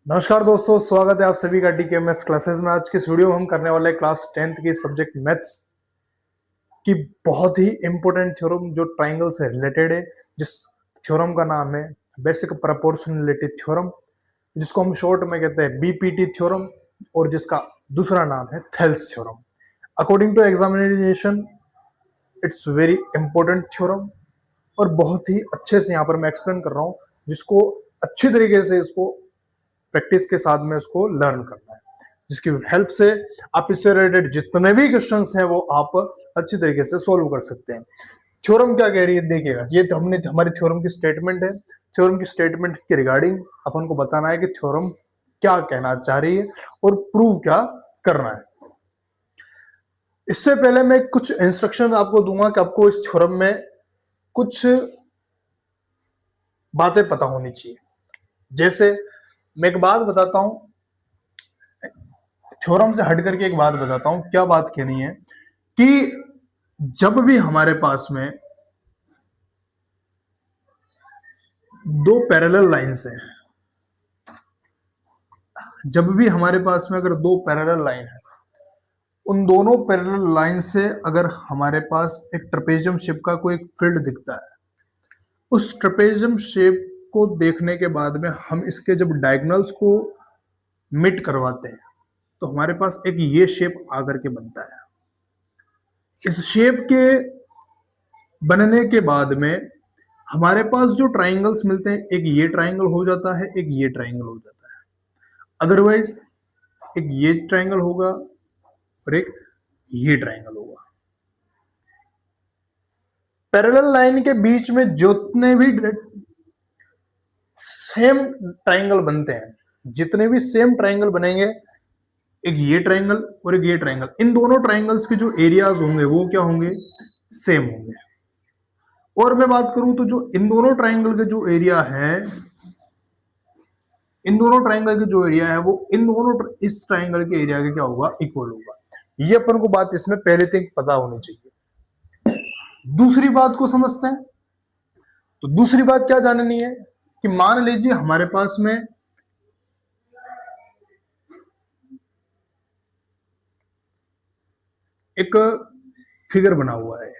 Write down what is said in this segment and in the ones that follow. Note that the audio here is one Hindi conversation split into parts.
नमस्कार दोस्तों, स्वागत है आप सभी का डीकेएमएस क्लासेस में। आज की इस वीडियो में हम करने वाले हैं क्लास 10th की सब्जेक्ट मैथ्स की बहुत ही इंपॉर्टेंट थ्योरम जो ट्राइंगल से रिलेटेड है, जिस थ्योरम का नाम है बेसिक प्रोपोर्शनलिटी थ्योरम, जिसको हम शॉर्ट में कहते हैं बीपीटी थ्योरम, और जिसका दूसरा नाम है Thales theorem. According to examination it's very important theorem और बहुत ही अच्छे से यहाँ पर मैं एक्सप्लेन कर रहा हूँ, जिसको अच्छी तरीके से इसको प्रैक्टिस के साथ में उसको लर्न करना है, जिसकी हेल्प से आप इससे रिलेटेड जितने भी क्वेश्चंस हैं वो आप अच्छी तरीके से सोल्व कर सकते हैं। थ्योरम क्या कह रही है देखिएगा, ये तो हमने हमारी थ्योरम की स्टेटमेंट है। थ्योरम की स्टेटमेंट के रिगार्डिंग अपन को बताना है कि थ्योरम क्या कहना चाह रही है और प्रूव क्या करना है। इससे पहले मैं कुछ इंस्ट्रक्शन आपको दूंगा कि आपको इस थ्योरम में कुछ बातें पता होनी चाहिए। जैसे मैं एक बात बताता हूं, थ्योरम से हट करके एक बात बताता हूं। क्या बात कहनी है कि जब भी हमारे पास में दो पैरेलल लाइंस हैं, जब भी हमारे पास में अगर दो पैरेलल लाइन है, उन दोनों पैरेलल लाइन से अगर हमारे पास एक ट्रेपेजियम शेप का कोई फील्ड दिखता है, उस ट्रेपेजियम शेप को देखने के बाद में हम इसके जब डायगोनल्स को मिट करवाते हैं तो हमारे पास एक ये शेप आकर के बनता है। इस शेप के बनने के बाद में हमारे पास जो ट्राइंगल्स मिलते हैं, एक ये ट्राइंगल हो जाता है, एक ये ट्राइंगल हो जाता है। अदरवाइज एक ये ट्राइंगल होगा और एक ये ट्राइंगल होगा। पैरेलल लाइन के बीच में जितने भी सेम ट्राइंगल बनते हैं, जितने भी सेम ट्राइंगल बनेंगे, एक ये ट्राइंगल और एक ये ट्राइंगल, इन दोनों ट्राइंगल्स के जो एरियाज होंगे वो क्या होंगे, सेम होंगे। और मैं बात करूं तो जो इन दोनों ट्राइंगल के जो एरिया है, इन दोनों ट्राइंगल के जो एरिया है वो इन दोनों इस ट्राइंगल के एरिया के क्या होगा, इक्वल होगा। ये अपन को बात इसमें पहले तक पता होनी चाहिए। दूसरी बात को समझते हैं। तो दूसरी बात क्या जाननी है कि मान लीजिए हमारे पास में एक फिगर बना हुआ है।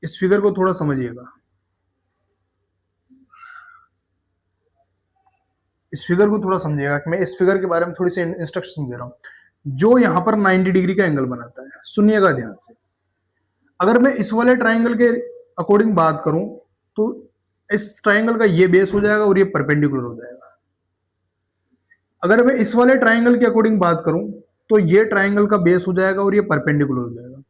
इस फिगर को थोड़ा समझिएगा। इस फिगर को थोड़ा समझिएगा कि मैं इस फिगर के बारे में थोड़ी सी इंस्ट्रक्शन दे रहा हूं। जो यहां पर 90 डिग्री का एंगल बनाता है, सुनिएगा ध्यान से। अगर मैं इस वाले ट्राइंगल के अकॉर्डिंग बात करूं तो इस ट्राइंगल का ये बेस हो जाएगा और ये परपेंडिकुलर हो जाएगा। अगर मैं इस वाले ट्राइंगल के अकॉर्डिंग बात करूं तो ये ट्राइंगल का बेस हो जाएगा और ये परपेंडिकुलर हो जाएगा।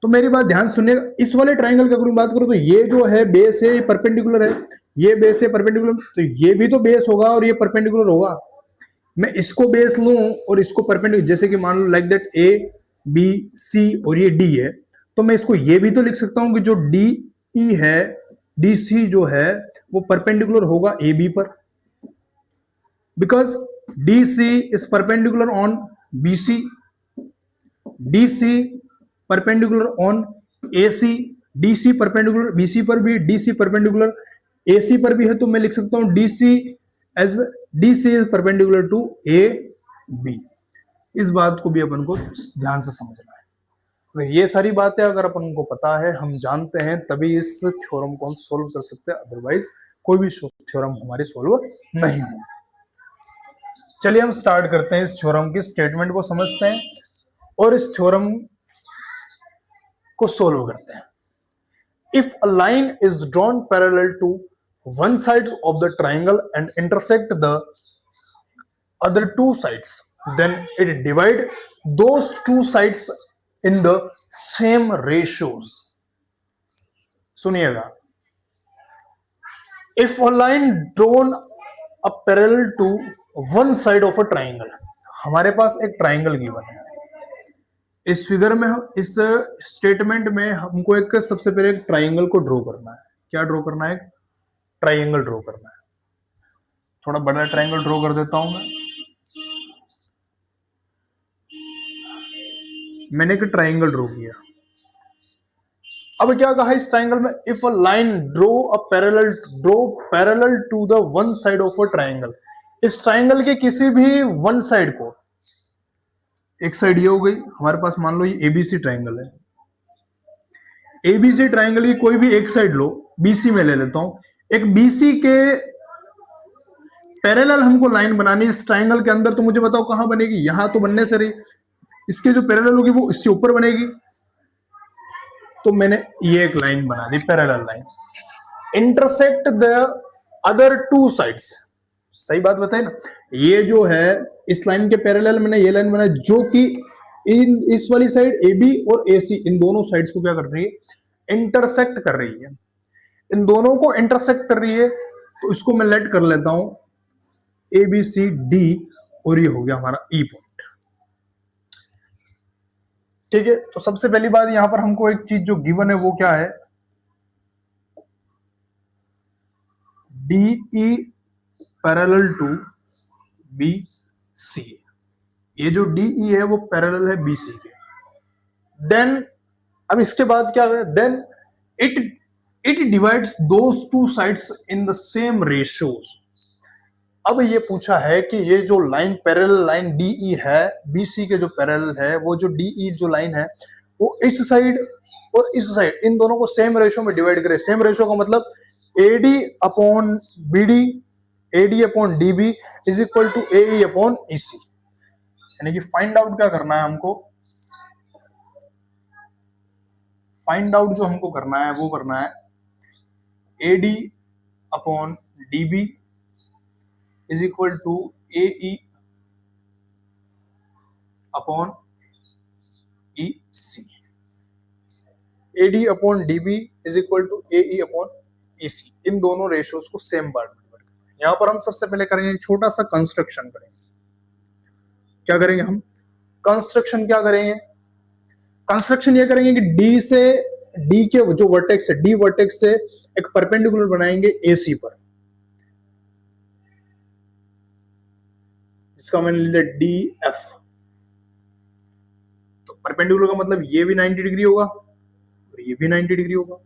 तो मेरी बात ध्यान सुनिएगा। इस वाले ट्राइंगल के अकॉर्डिंग बात करूं तो ये जो है बेस है, ये परपेंडिकुलर है, ये बेस है परपेंडिकुलर, तो ये भी तो बेस होगा और ये परपेंडिकुलर होगा। मैं इसको बेस लूं और इसको परपेंडिकुलर, जैसे कि मान लो like that A B C और ये डी है, तो मैं इसको ये भी तो लिख सकता हूं कि जो डी ई है, डी सी जो है वो परपेंडिकुलर होगा ए बी पर, because D C is perpendicular on B C, D C perpendicular on A C, D C perpendicular B C पर भी, डी सी परपेंडिकुलर ए सी पर भी है, तो मैं लिख सकता हूं D C as D C is perpendicular to A B. इस बात को भी अपन को ध्यान से समझना है। तो ये सारी बातें अगर अपन को पता है, हम जानते हैं, तभी इस थ्योरम को हम सोल्व कर सकते हैं, अदरवाइज कोई भी थ्योरम हमारी सोल्व नहीं होगी। चलिए हम स्टार्ट करते हैं, इस थ्योरम की स्टेटमेंट को समझते हैं और इस थ्योरम को सोल्व करते हैं। If a line is drawn parallel to one side of the triangle and intersect the other two sides, then it divide those two sides in the same ratios. सुनिएगा, if a line drawn a parallel to one side of a triangle, हमारे पास एक ट्राइंगल गिवन है। इस फिगर में हम इस स्टेटमेंट में हमको एक सबसे पहले एक ट्राइंगल को ड्रॉ करना है। क्या ड्रॉ करना है? ट्राइंगल ड्रॉ करना है। थोड़ा बड़ा ट्राइंगल ड्रॉ कर देता हूं मैंने एक ट्राइंगल ड्रॉ किया। अब क्या कहा इस ट्राइंगल में, if a line draw parallel to the one side of a triangle, इस ट्राइंगल के किसी भी वन साइड को, एक साइड ये हो गई हमारे पास, मान लो ये एबीसी ट्राइंगल है, एबीसी ट्राइंगल की कोई भी एक साइड लो, बीसी में ले लेता हूं, एक बीसी के पैरेलल हमको लाइन बनानी इस ट्राइंगल के अंदर, तो मुझे बताओ कहां बनेगी, यहां तो बनने से रही, इसके जो पैरेलल होगी वो इसके ऊपर बनेगी, तो मैंने ये एक लाइन बना दी parallel line, intersect the other two sides. सही बात बताए ना, ये जो है इस लाइन के पैरेलल मैंने ये लाइन बनाई जो कि इन इस वाली साइड ए बी और ए सी इन दोनों साइड्स को क्या कर रही है, इंटरसेक्ट कर रही है, इन दोनों को इंटरसेक्ट कर रही है, तो इसको मैं लेट कर लेता हूं ए बी सी डी, और ये हो गया हमारा ई पॉइंट। ठीक है, तो सबसे पहली बात यहां पर हमको एक चीज जो गिवन है वो क्या है, D E parallel to B C, ये जो डी ई है वो पैरेलल है बी सी के। देन अब इसके बाद क्या है, then it it divides those two sides in the same ratios. अब ये पूछा है कि ये जो लाइन पैरेलल लाइन डीई है, बीसी के जो पैरेलल है, वो जो डीई जो लाइन है वो इस साइड और इस साइड इन दोनों को सेम रेशियो में डिवाइड करे। सेम रेशियो का मतलब AD upon BD, AD upon dB is equal to AE upon EC. यानी कि फाइंड आउट क्या करना है हमको, फाइंड आउट जो हमको करना है वो करना है AD upon dB is equal to AE upon E C. AD upon dB is equal to AE upon E C, इन दोनों रेशियोज को सेम पार्ट में डिवाइड करना है। यहां पर हम सबसे पहले करेंगे छोटा सा कंस्ट्रक्शन करेंगे। क्या करेंगे हम, कंस्ट्रक्शन क्या करेंगे, कंस्ट्रक्शन ये करेंगे कि डी से, डी के जो वर्टेक्स है, डी वर्टेक्स से एक परपेंडिकुलर बनाएंगे एसी पर, इसका मैंने लिया डी एफ। तो परपेंडिकुलर का मतलब ये भी 90 डिग्री होगा और ये भी 90 डिग्री होगा।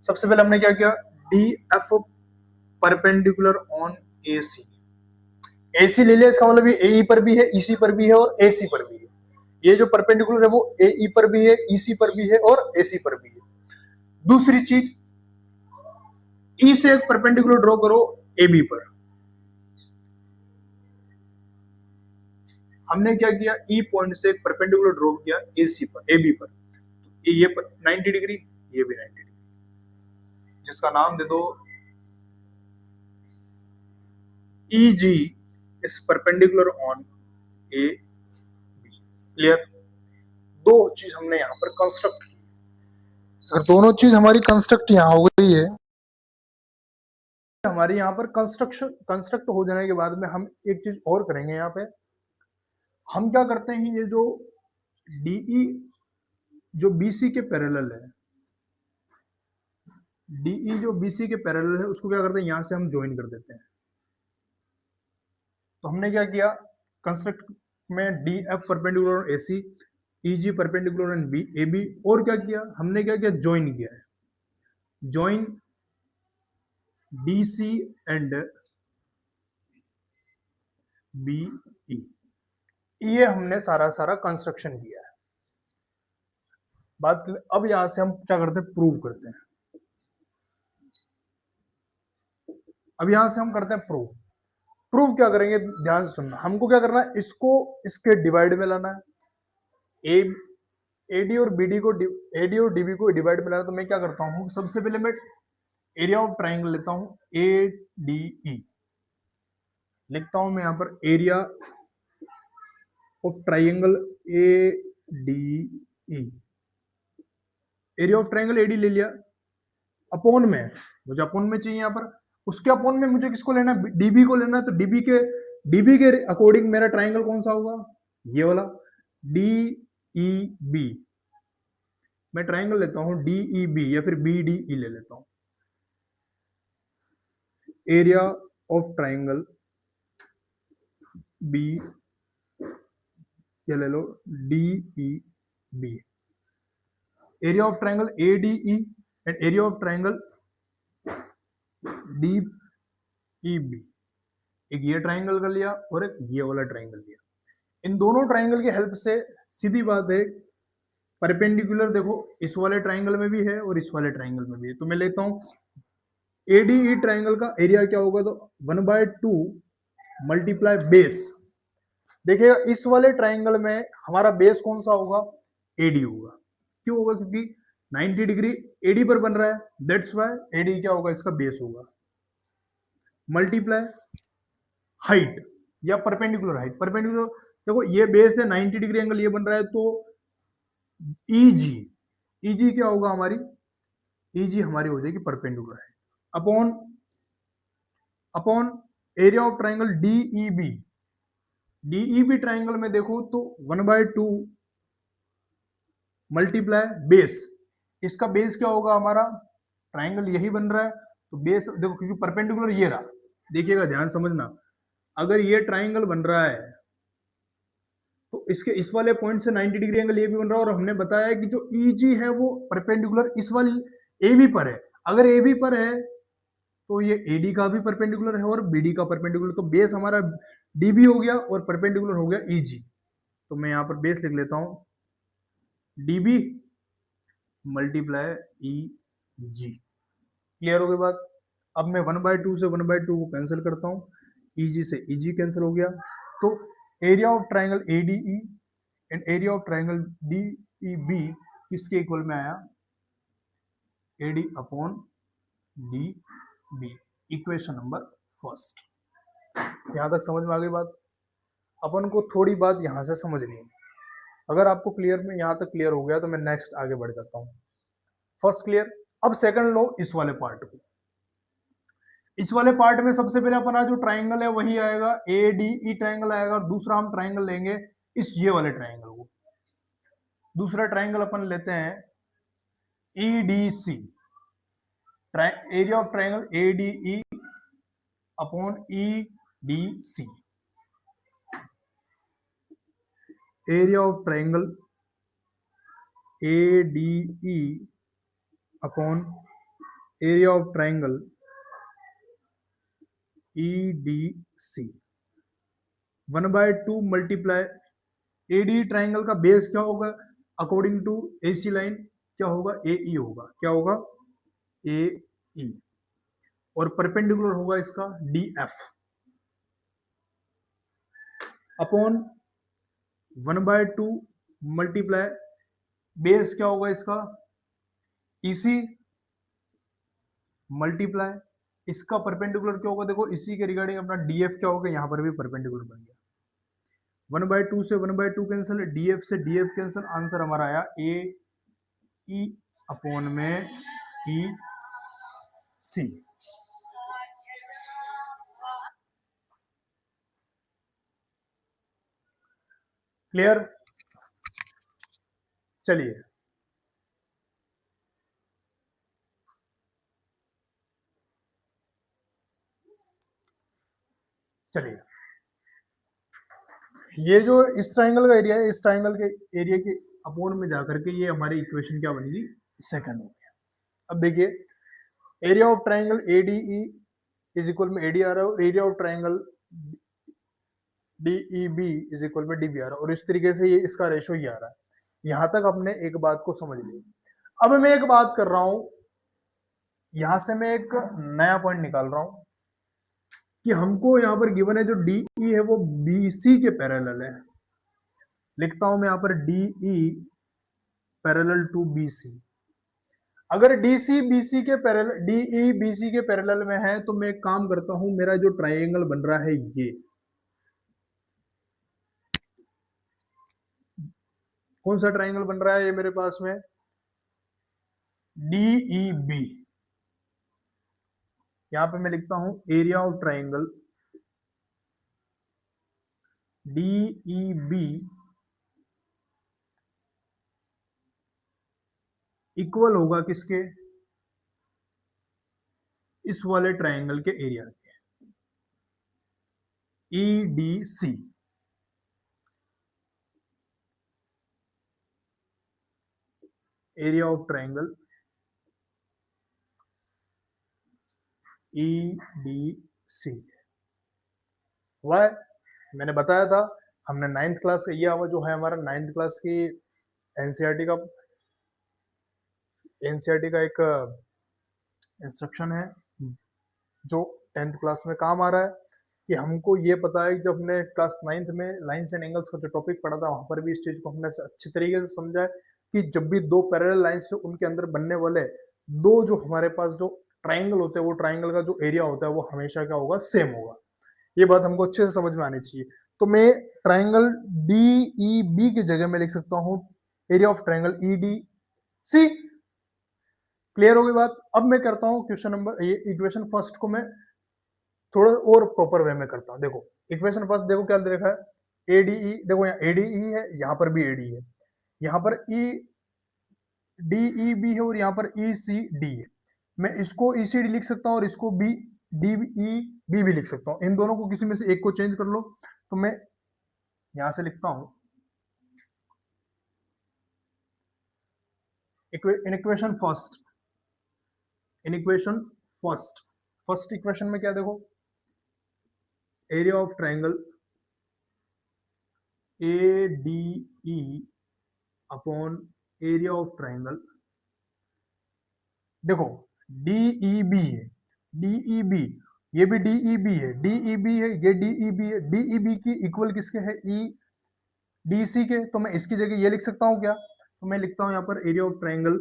सबसे पहले हमने क्या किया, D F perpendicular on A C, AC ले लिया, इसका मतलब ये एई पर भी है, ईसी पर भी है और एसी पर भी है। ये जो परपेंडिकुलर है वो एई पर भी है, ईसी पर भी है और एसी पर भी है। दूसरी चीज, ई से एक परपेंडिकुलर ड्रॉ करो एबी पर। हमने क्या किया, ई पॉइंट से एक परपेंडिकुलर ड्रॉ किया एसी पर, एबी पर, तो ये पर 90 डिग्री, ये भी 90 डिग्री, जिसका नाम दे दो E G is perpendicular on A B. Clear, दो चीज हमने यहां पर कंस्ट्रक्ट की। अगर दोनों चीज हमारी कंस्ट्रक्ट यहां हो गई है, हमारी यहां पर कंस्ट्रक्ट हो जाने के बाद में हम एक चीज और करेंगे। यहां पे हम क्या करते हैं, ये जो डीई जो बीसी के पैरेलल है, डीई जो बीसी के पैरेलल है उसको क्या करते हैं, यहां से हम ज्वाइन कर देते हैं। तो हमने क्या किया, कंस्ट्रक्ट में D F perpendicular on AC, E G perpendicular on B A B, और क्या किया हमने, क्या किया, ज्वाइन किया है, join D C and B E. ये हमने सारा सारा कंस्ट्रक्शन किया है। बात अब यहां से हम क्या करते हैं, प्रूव करते हैं। अब यहां से हम करते हैं प्रूव। प्रूव क्या करेंगे, ध्यान से सुनना, हमको क्या करना है, इसको इसके डिवाइड में लाना है, एडी और बीडी को, एडी और डीबी को डिवाइड में लाना। तो मैं क्या करता हूं, सबसे पहले मैं एरिया ऑफ ट्राइंगल लेता हूं, ए डी ई लिखता हूं मैं यहां पर, area of triangle A D E, area of triangle AD ले लिया, अपॉन में, मुझे अपॉन में चाहिए यहां पर, उसके अपॉन में मुझे किसको लेना है, डीबी को लेना है। तो डीबी के अकॉर्डिंग मेरा ट्राइंगल कौन सा होगा, ये वाला डी ई बी। मैं ट्राइंगल लेता हूं डी ई बी या फिर बी डी ई ले लेता हूं। एरिया ऑफ ट्राइंगल बी, ये ले लो D E B, area of triangle A D E and area of triangle D E B. एक ये ट्राइंगल कर लिया और एक ये वाला ट्राइंगल लिया। इन दोनों ट्राइंगल की हेल्प से सीधी बात है, परपेंडिकुलर देखो इस वाले ट्राइंगल में भी है और इस वाले ट्राइंगल में भी है। तो मैं लेता हूं एडीई ट्राइंगल का एरिया क्या होगा, तो 1/2 मल्टीप्लाई बेस। देखिएगा इस वाले ट्राइंगल में हमारा बेस कौन सा होगा, एडी होगा। क्यों होगा, क्योंकि 90 डिग्री एडी पर बन रहा है, दैट्स वाई एडी क्या होगा, इसका बेस होगा। मल्टीप्लाई हाइट या परपेंडिकुलर हाइट, परपेंडिकुलर देखो ये बेस है 90 डिग्री एंगल ये बन रहा है, तो ईजी, ईजी क्या होगा हमारी, ईजी हमारी हो जाएगी perpendicular height upon upon area of triangle DEB. DEB triangle में देखो तो 1/2 मल्टीप्लाई बेस। इसका बेस क्या होगा हमारा, ट्राइंगल यही बन रहा है तो बेस देखो, क्योंकि परपेंडिकुलर ये रहा, देखिएगा ध्यान समझना, अगर ये ट्राइंगल बन रहा है तो इसके इस वाले पॉइंट से 90 डिग्री एंगल ये भी बन रहा है, और हमने बताया कि जो ईजी है वो परपेंडिकुलर इस वाली एबी पर है। अगर एबी पर है तो ये एडी का भी परपेंडिकुलर है और बीडी का परपेंडिकुलर, तो बेस हमारा डीबी हो गया और परपेंडिकुलर हो गया ईजी। तो मैं यहाँ पर बेस लिख लेता हूं डीबी मल्टीप्लाई ई जी। क्लियर हो गई बात। अब मैं 1/2 से 1/2 को कैंसिल करता हूँ, ईजी से ईजी कैंसिल हो गया, तो area of triangle ADE and area of triangle DEB किसके इक्वल में आया, AD upon D B. Equation number first. यहां तक समझ में आ गई बात। अपन को थोड़ी बात यहां से समझनी है, अगर आपको क्लियर में यहां तक क्लियर हो गया तो मैं नेक्स्ट आगे बढ़ जाता हूं। First clear. अब सेकंड लो इस वाले पार्ट को। इस वाले पार्ट में सबसे पहले अपना जो ट्राइंगल है वही आएगा, ए डी ई ट्राइंगल आएगा, और दूसरा हम ट्राइंगल लेंगे इस ये वाले ट्राइंगल को। दूसरा ट्राइंगल अपन लेते हैं E D C, area of triangle A D E upon E D C. Area of triangle A D E upon area of triangle E D C. 1/2 multiply AD triangle का बेस क्या होगा, अकॉर्डिंग टू एसी लाइन क्या होगा, ए ई होगा। क्या होगा, ए ई। और परपेंडिकुलर होगा इसका D F upon 1/2 multiply base क्या होगा इसका, इसी मल्टीप्लाई इसका परपेंडिकुलर क्या होगा, देखो इसी के रिगार्डिंग अपना डीएफ क्या होगा, यहां पर भी परपेंडिकुलर बन गया। 1/2 से 1/2 कैंसिल, डीएफ से डीएफ कैंसिल, आंसर हमारा आया ए ई अपॉन में ई सी। क्लियर। चलिए चलिए ये जो इस ट्राइंगल का एरिया है, इस ट्राइंगल के एरिया के अपोन में जाकर के ये हमारी इक्वेशन क्या बनेगी, सेकंड हो गया। अब देखिए area of triangle ADE is equal में एडी आ रहा है, और area of triangle DEB is equal में डीबी आ रहा है, और इस तरीके से ये इसका रेशो ही आ रहा है। यहां तक अपने एक बात को समझ ली। अब मैं एक बात कर रहा हूं, यहां से मैं एक नया पॉइंट निकाल रहा हूं कि हमको यहां पर गिवन है जो डीई है वो बीसी के पैरेलल है। लिखता हूं मैं यहां पर डीई पैरेलल टू बीसी। अगर डीसी बीसी के पैरेलल, डीई बीसी के पैरेलल में है, तो मैं एक काम करता हूं, मेरा जो ट्राइंगल बन रहा है ये कौन सा ट्राइंगल बन रहा है, ये मेरे पास में डीई बी। यहां पे मैं लिखता हूं area of triangle DE B equal होगा किसके, इस वाले ट्राइंगल के एरिया के, E D C. Area of triangle E D C. Why, मैंने बताया था, हमने 9th क्लास का ये हुआ जो है हमारा 9th क्लास की एनसीईआरटी का एक इंस्ट्रक्शन है जो 10th क्लास में काम आ रहा है, कि हमको ये पता है कि जब हमने क्लास 9th में लाइन्स एंड एंगल्स का जो टॉपिक पढ़ा था वहां पर भी इस चीज को हमने अच्छी तरीके से समझा है कि जब भी दो पैरेलल लाइन्स से उनके अंदर बनने वाले दो जो हमारे पास जो ट्राइंगल होते हैं वो ट्राइंगल का जो एरिया होता है वो हमेशा क्या होगा, सेम होगा। ये बात हमको अच्छे से समझ में आनी चाहिए। तो मैं ट्राइंगल डी ई बी की जगह में लिख सकता हूँ area of triangle E D C. Clear हो गई बात। अब मैं करता हूँ क्वेश्चन नंबर, ये इक्वेशन फर्स्ट को मैं थोड़ा और प्रॉपर वे में करता हूँ। देखो इक्वेशन फर्स्ट देखो क्या देखा है, एडीई, देखो यहाँ एडीई है, यहाँ पर भी एडी है, यहाँ पर ई डी बी है और यहाँ पर ई सी डी है। मैं इसको ई सी डी लिख सकता हूँ और इसको बी डी ई बी भी लिख सकता हूँ। इन दोनों को किसी में से एक को चेंज कर लो। तो मैं यहां से लिखता हूं in equation first, in equation first, first equation में क्या देखो, area of triangle A D E upon area of triangle, देखो डीई बी है, डीई बी, ये भी डीई बी है, डीई बी है, ये डीई बी है, डीई बी की इक्वल किसके है, ई डी सी के। तो मैं इसकी जगह ये लिख सकता हूँ क्या, तो मैं लिखता हूँ यहाँ पर area of triangle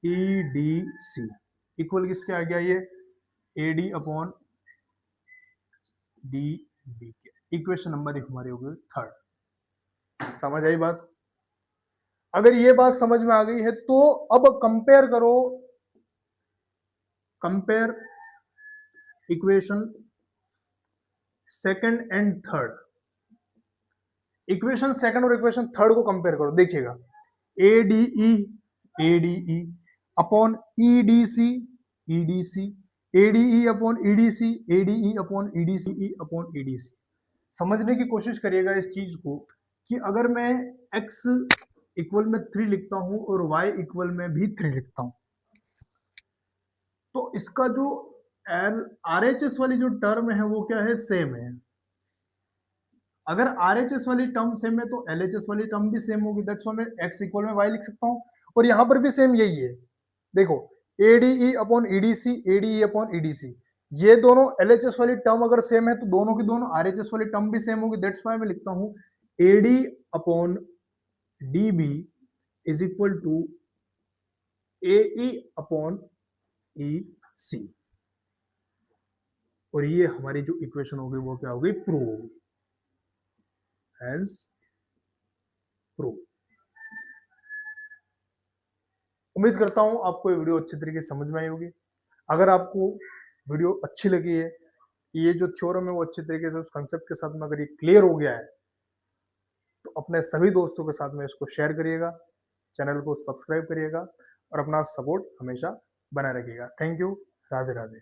E D C equal किसके आ गया, ये A D upon D B के। इक्वेशन नंबर एक हमारी हो गई थर्ड। समझ आई बात। अगर ये बात समझ में आ गई है तो अब कंपेयर करो, compare equation second and third. Equation second और इक्वेशन थर्ड को कंपेयर करो, देखिएगा A D E upon E D C, E D C, ADE upon EDC, ADE upon EDC upon EDC. समझने की कोशिश करिएगा इस चीज को कि अगर मैं x इक्वल में 3 लिखता हूं और y इक्वल में भी 3 लिखता हूं तो इसका जो आर एच एस वाली जो टर्म है वो क्या है, सेम है। अगर आर एच एस वाली टर्म सेम है तो एल एच एस वाली टर्म भी सेम होगी, दैट्स व्हाई मैं x इक्वल में y लिख सकता हूं। और यहां पर भी सेम यही है, देखो ADE upon EDC, ADE upon EDC, ये दोनों एलएचएस वाली टर्म अगर सेम है तो दोनों की दोनों आरएचएस वाली टर्म भी सेम होगी, दैट्स व्हाई मैं लिखता हूं A D upon dB is equal to AE upon E C. और ये हमारी जो इक्वेशन होगी वो क्या होगी, प्रूव होगी, हेंस प्रूव। उम्मीद करता हूं आपको ये वीडियो अच्छी तरीके से समझ में आई होगी। अगर आपको वीडियो अच्छी लगी है, ये जो थ्योरम है वो अच्छी तरीके से उस कंसेप्ट के साथ में अगर ये क्लियर हो गया है तो अपने सभी दोस्तों के साथ में इसको शेयर करिएगा, चैनल को सब्सक्राइब करिएगा और अपना सपोर्ट हमेशा बनाए रखिएगा। Thank you. राधे राधे।